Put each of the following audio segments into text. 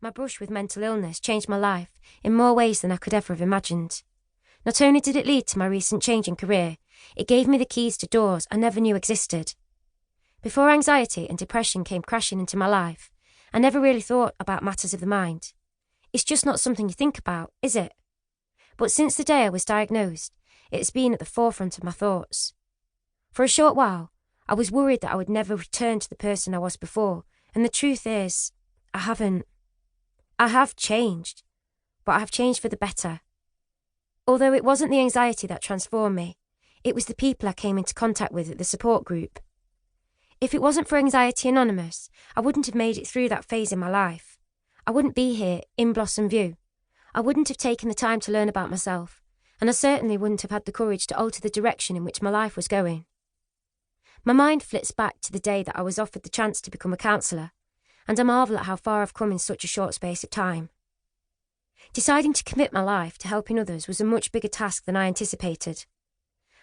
My brush with mental illness changed my life in more ways than I could ever have imagined. Not only did it lead to my recent change in career, it gave me the keys to doors I never knew existed. Before anxiety and depression came crashing into my life, I never really thought about matters of the mind. It's just not something you think about, is it? But since the day I was diagnosed, it's been at the forefront of my thoughts. For a short while, I was worried that I would never return to the person I was before, and the truth is, I haven't. I have changed, but I have changed for the better. Although it wasn't the anxiety that transformed me, it was the people I came into contact with at the support group. If it wasn't for Anxiety Anonymous, I wouldn't have made it through that phase in my life. I wouldn't be here in Blossom View. I wouldn't have taken the time to learn about myself, and I certainly wouldn't have had the courage to alter the direction in which my life was going. My mind flits back to the day that I was offered the chance to become a counsellor, and I marvel at how far I've come in such a short space of time. Deciding to commit my life to helping others was a much bigger task than I anticipated.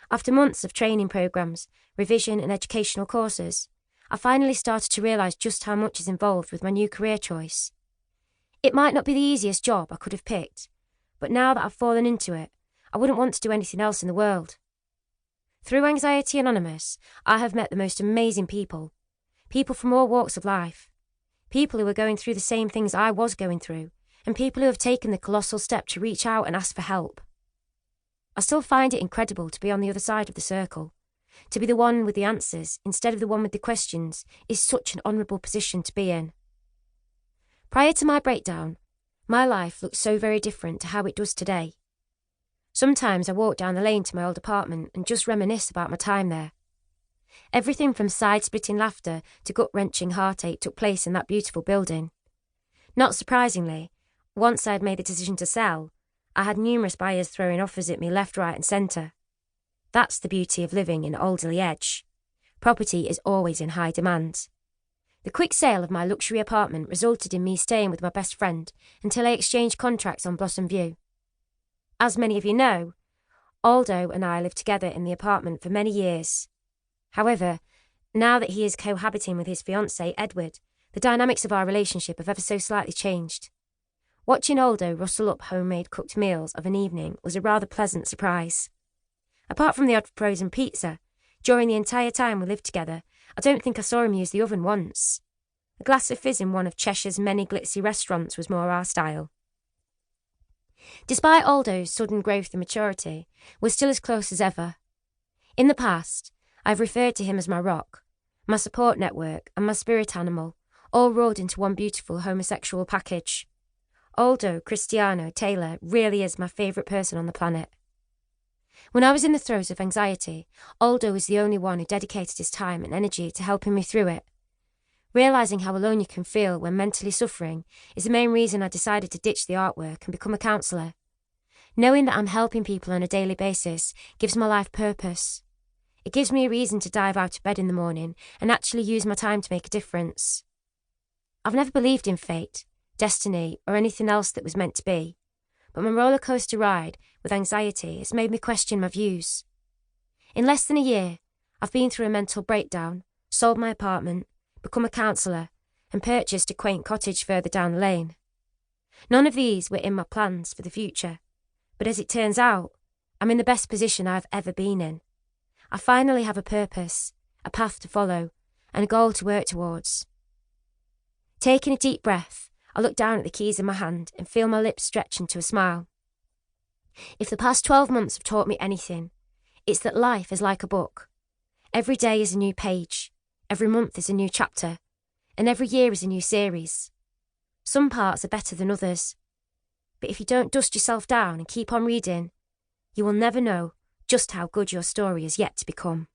After months of training programmes, revision and educational courses, I finally started to realise just how much is involved with my new career choice. It might not be the easiest job I could have picked, but now that I've fallen into it, I wouldn't want to do anything else in the world. Through Anxiety Anonymous, I have met the most amazing people. People from all walks of life. People who are going through the same things I was going through, and people who have taken the colossal step to reach out and ask for help. I still find it incredible to be on the other side of the circle. To be the one with the answers instead of the one with the questions is such an honourable position to be in. Prior to my breakdown, my life looked so very different to how it does today. Sometimes I walk down the lane to my old apartment and just reminisce about my time there. Everything from side-splitting laughter to gut-wrenching heartache took place in that beautiful building. Not surprisingly, once I had made the decision to sell, I had numerous buyers throwing offers at me left, right and centre. That's the beauty of living in Alderley Edge. Property is always in high demand. The quick sale of my luxury apartment resulted in me staying with my best friend until I exchanged contracts on Blossom View. As many of you know, Aldo and I lived together in the apartment for many years. However, now that he is cohabiting with his fiancé, Edward, the dynamics of our relationship have ever so slightly changed. Watching Aldo rustle up homemade cooked meals of an evening was a rather pleasant surprise. Apart from the odd frozen pizza, during the entire time we lived together, I don't think I saw him use the oven once. A glass of fizz in one of Cheshire's many glitzy restaurants was more our style. Despite Aldo's sudden growth and maturity, we're still as close as ever. In the past, I've referred to him as my rock, my support network and my spirit animal, all rolled into one beautiful homosexual package. Aldo Cristiano Taylor really is my favourite person on the planet. When I was in the throes of anxiety, Aldo was the only one who dedicated his time and energy to helping me through it. Realising how alone you can feel when mentally suffering is the main reason I decided to ditch the artwork and become a counsellor. Knowing that I'm helping people on a daily basis gives my life purpose. It gives me a reason to dive out of bed in the morning and actually use my time to make a difference. I've never believed in fate, destiny, or anything else that was meant to be, but my roller coaster ride with anxiety has made me question my views. In less than a year, I've been through a mental breakdown, sold my apartment, become a counsellor, and purchased a quaint cottage further down the lane. None of these were in my plans for the future, but as it turns out, I'm in the best position I've ever been in. I finally have a purpose, a path to follow, and a goal to work towards. Taking a deep breath, I look down at the keys in my hand and feel my lips stretch into a smile. If the past 12 months have taught me anything, it's that life is like a book. Every day is a new page, every month is a new chapter, and every year is a new series. Some parts are better than others, but if you don't dust yourself down and keep on reading, you will never know just how good your story is yet to become.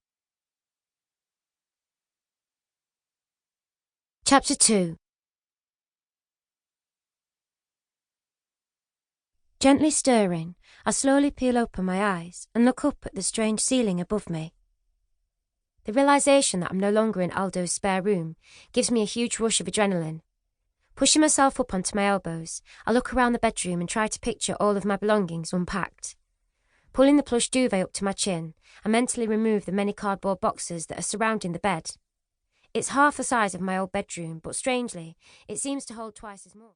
Chapter 2. Gently stirring, I slowly peel open my eyes and look up at the strange ceiling above me. The realisation that I'm no longer in Aldo's spare room gives me a huge rush of adrenaline. Pushing myself up onto my elbows, I look around the bedroom and try to picture all of my belongings unpacked. Pulling the plush duvet up to my chin, I mentally remove the many cardboard boxes that are surrounding the bed. It's half the size of my old bedroom, but strangely, it seems to hold twice as much.